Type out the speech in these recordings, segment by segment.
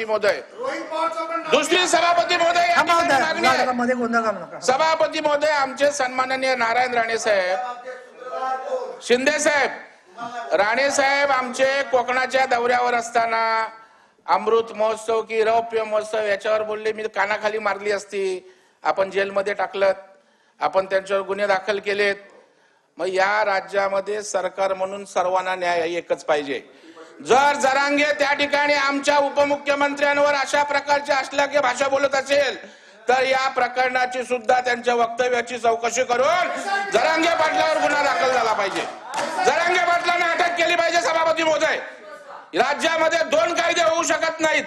महोदय, दुसरी सभापती महोदय मागणी आहे। सभापती महोदय, आमचे सन्माननीय नारायण राणे साहेब, शिंदे साहेब, राणे साहेब आमचे कोकणाच्या दौऱ्यावर असताना अमृत महोत्सव की रौप्य महोत्सव याच्यावर बोलले, मी कानाखाली मारली असती। आपण जेलमध्ये टाकलं, आपण त्यांच्यावर गुन्हे दाखल केलेत। मग या राज्यामध्ये सरकार म्हणून सर्वांना न्याय एकच पाहिजे। जर जरांगे त्या ठिकाणी आमच्या उपमुख्यमंत्र्यांवर अशा प्रकारची अश्लील भाषा बोलत असेल तर या प्रकरणाची सुद्धा त्यांच्या वक्तव्याची चौकशी करून जरांगे पाटलावर गुन्हा दाखल झाला पाहिजे। जरांगे पाटलांना अटक केली पाहिजे। सभापती महोदय, राज्यामध्ये दोन कायदे होऊ शकत नाहीत।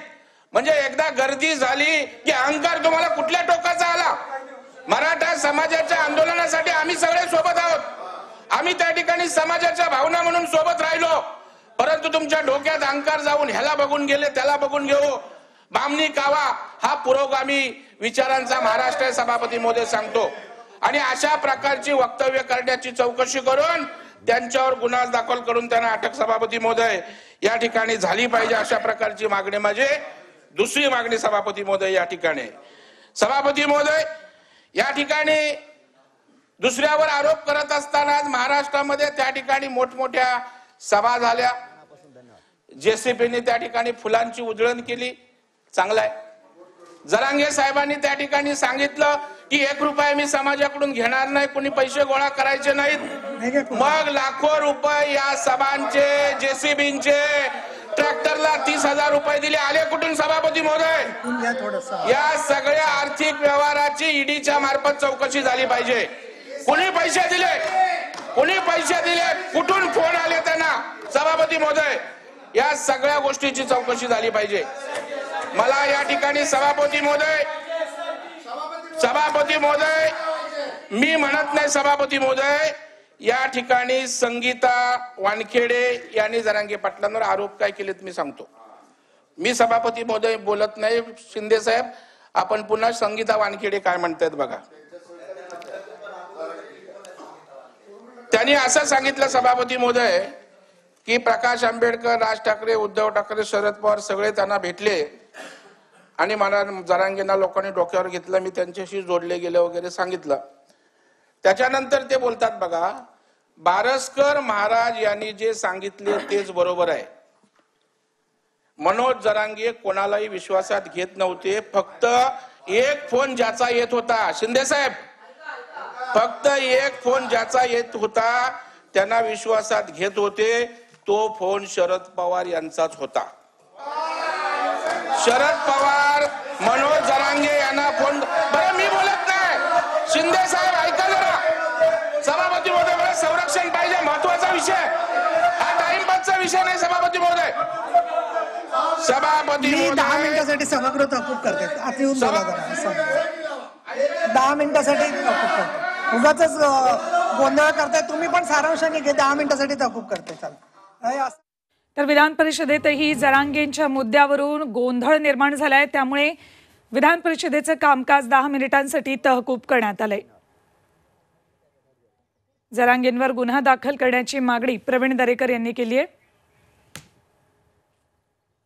म्हणजे एकदा गर्दी झाली की अहंकार तुम्हाला कुठल्या टोकाचा आला। मराठा समाजाच्या आंदोलनासाठी आम्ही सगळे सोबत आहोत। आम्ही त्या ठिकाणी समाजाच्या भावना म्हणून सोबत राहिलो, परंतु तुमच्या डोक्यात अहंकार जाऊन ह्याला बघून गेले त्याला बघून घेऊ, बामणी कावा हा पुरोगामी विचारांचा महाराष्ट्र आहे। सभापती महोदय सांगतो, आणि अशा प्रकारची वक्तव्य करण्याची चौकशी करून त्यांच्यावर गुन्हा दाखल करून त्यांना अटक सभापती महोदय या ठिकाणी झाली पाहिजे। अशा प्रकारची मागणी म्हणजे दुसरी मागणी सभापती महोदय या ठिकाणी। सभापती महोदय, या ठिकाणी दुसऱ्यावर आरोप करत असताना महाराष्ट्रामध्ये त्या ठिकाणी मोठमोठ्या सभा झाल्या, जेसीबीने त्या ठिकाणी फुलांची उधळण केली, चांगलं आहे। जरांगे साहेबांनी त्या ठिकाणी सांगितलं की 1 रुपया मी समाजाकडून घेणार नाही, कोणी पैसे गोळा करायचे नाहीत। मग लाखो रुपये या सभांचे, जेसीबींचे, ट्रॅक्टरला 30,000 रुपये दिले, आले कुठून सभापती महोदय? या सगळ्या आर्थिक व्यवहाराची ईडीच्या मार्फत चौकशी झाली पाहिजे। कोणी पैसे दिले, कोणी पैसे दिले, कुठून फोन आले त्यांना, सभापती महोदय या सगळ्या गोष्टीची चौकशी झाली पाहिजे। मला या ठिकाणी सभापती महोदय मी म्हणत नाही, सभापती महोदय या ठिकाणी संगीता वानखेडे यांनी जरांगे पाटलांवर आरोप काय केलेत मी सांगतो। मी सभापती महोदय बोलत नाही, शिंदे साहेब आपण पुन्हा संगीता वानखेडे काय म्हणतायत बघा। त्यांनी असं सांगितलं सभापती महोदय की प्रकाश आंबेडकर, राज ठाकरे, उद्धव ठाकरे, शरद पवार सगळे त्यांना भेटले आणि मला जरांगेंना लोकांनी डोक्यावर घेतलं, मी त्यांच्याशी जोडले गेले वगैरे सांगितलं। त्याच्यानंतर ते बोलतात बघा, बारसकर महाराज यांनी जे सांगितले तेच बरोबर आहे। मनोज जरांगे कोणालाही विश्वासात घेत नव्हते, फक्त एक फोन ज्याचा येत होता, शिंदे साहेब फक्त एक फोन ज्याचा येत होता त्यांना विश्वासात घेत होते, तो फोन शरद पवार यांचाच होता। शरद पवार मनोज जरांगे यांना फोन, बरं मी बोलत नाही, शिंदे साहेब ऐका जरा। सभापती महोदय मला संरक्षण पाहिजे, महत्वाचा विषय हा, टाइमपासचा विषय नाही सभापती महोदय। सभापती महोदय 10 मिनिटांसाठी सभागृह तहकूब करते, आता येऊन बोला जरा। 10 मिनिटांसाठी तहकूब करते, उगाचच गोंधळ करताय तुम्ही, पण सारांशाने घे, 10 मिनिटांसाठी तहकूब करते। चला, तर विधान परिषदेतही जरांगेंच्या मुद्द्यावरून गोंधळ निर्माण झालाय, त्यामुळे विधान परिषदेचं कामकाज 10 मिनिटांसाठी तहकूब करण्यात आलंय। जरांगेंवर गुन्हा दाखल करण्याची मागणी प्रवीण दरेकर यांनी केली आहे।